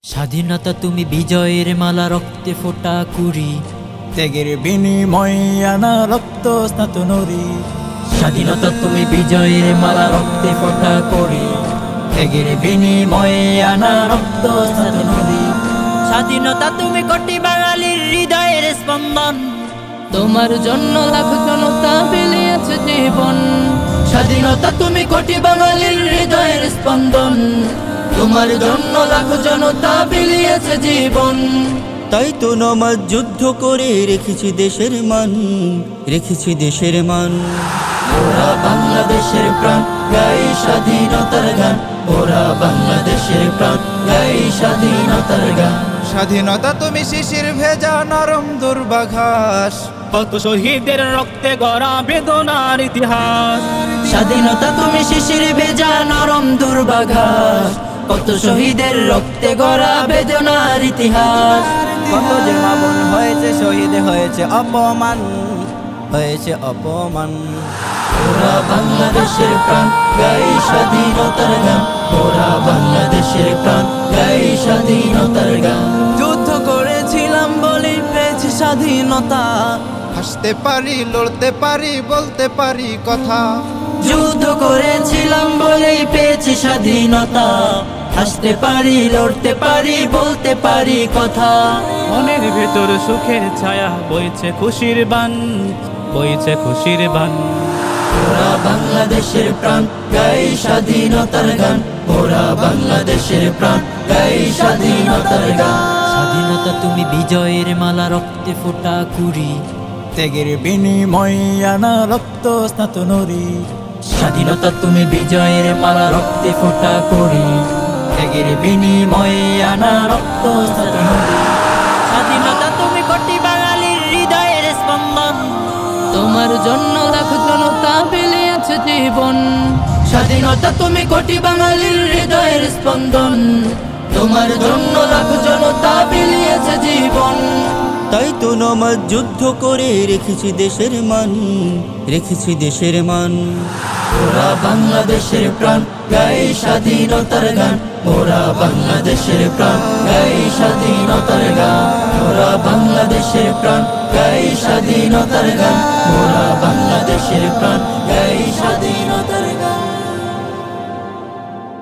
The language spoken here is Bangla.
স্বাধীনতা তুমি বিজয়ের মালা, রক্তে ফোটা কুড়ি, ত্যাগের বিনিময়ে আনা রক্ত স্নাত নরি। স্বাধীনতা তুমি বিজয়ের মালা, রক্তে ফোটা করি, ত্যাগের বিনিময়ে আনা রক্ত স্নাত নরি। স্বাধীনতা তুমি কোটি বাঙালির হৃদয়ের স্পন্দন, তোমার জন্য লাখ জনতা বিলিয়েছে জীবন। স্বাধীনতা তুমি কোটি বাঙালির হৃদয়ের স্পন্দন, তোমার জন্য লাখ জনতা বিলিয়েছে জীবন। তাই তো নমাজ যুদ্ধ করে রেখেছি দেশের মান, রেখেছি দেশের মান। ওরা বাংলাদেশের প্রাণ, গাই স্বাধীনতার গান। ওরা বাংলাদেশের প্রাণ, গাই স্বাধীনতার গান। স্বাধীনতা তুমি শিশির ভেজা নরম দুর্বাঘাস, কত শহীদের রক্তে গড়া বেদনার ইতিহাস। স্বাধীনতা তুমি শিশির ভেজা নরম দুর্বাঘাস, কত শহীদের রক্তে গড়া বেদনার ইতিহাস। কত যে মা বোন হয়েছে শহীদ, হয়েছে অপমান, হয়েছে অপমান। ওরা বাংলাদেশের প্রাণ, গাই স্বাধীনতার গান। ওরা বাংলাদেশের প্রাণ, গাই স্বাধীনতার গান। যুদ্ধ করেছিলাম বলেই পেয়েছি স্বাধীনতা, হাসতে পারি, লড়তে পারি, বলতে পারি কথা। যুদ্ধ করেছিলাম বলেই পেয়েছি স্বাধীনতা, হাসতে পারি, লড়তে পারি, বলতে পারি কথা। মনের ভেতর সুখের ছায়া বইছে খুশির বান, বইছে খুশির বান। ওরা বাংলাদেশের প্রাণ, গাই স্বাধীনতার গান। ওরা বাংলাদেশের প্রাণ, গাই স্বাধীনতার গান। স্বাধীনতা তুমি বিজয়ের মালা, রক্তে ফোটা কুড়ি, ত্যাগের বিনিময়ে আনা রক্ত স্নাত নরি। স্বাধীনতা তুমি বিজয়ের মালা, রক্তে ফোটা করি, ত্যাগের বিনিময়ে আনা রক্ত স্নাত নরি। স্বাধীনতা তুমি কোটি বাঙালির হৃদয়ের স্পন্দন, তোমার জন্য লাখ জনতা বিলিয়েছে জীবন। স্বাধীনতা তুমি কোটি বাঙালির হৃদয়ের স্পন্দন, তোমার জন্য লাখ জনতা বিলিয়েছে জীবন। তাই তো নমাজ যুদ্ধ করে রেখেছি দেশের মান, রেখেছি দেশের মান। ওরা বাংলাদেশের প্রাণ, গাই স্বাধীনতার গান। ওরা বাংলাদেশের প্রাণ, গাই স্বাধীনতার গান। ওরা বাংলাদেশের প্রাণ, গাই স্বাধীনতার গান। ওরা বাংলাদেশের প্রাণ, গাই স্বাধীনতার গান।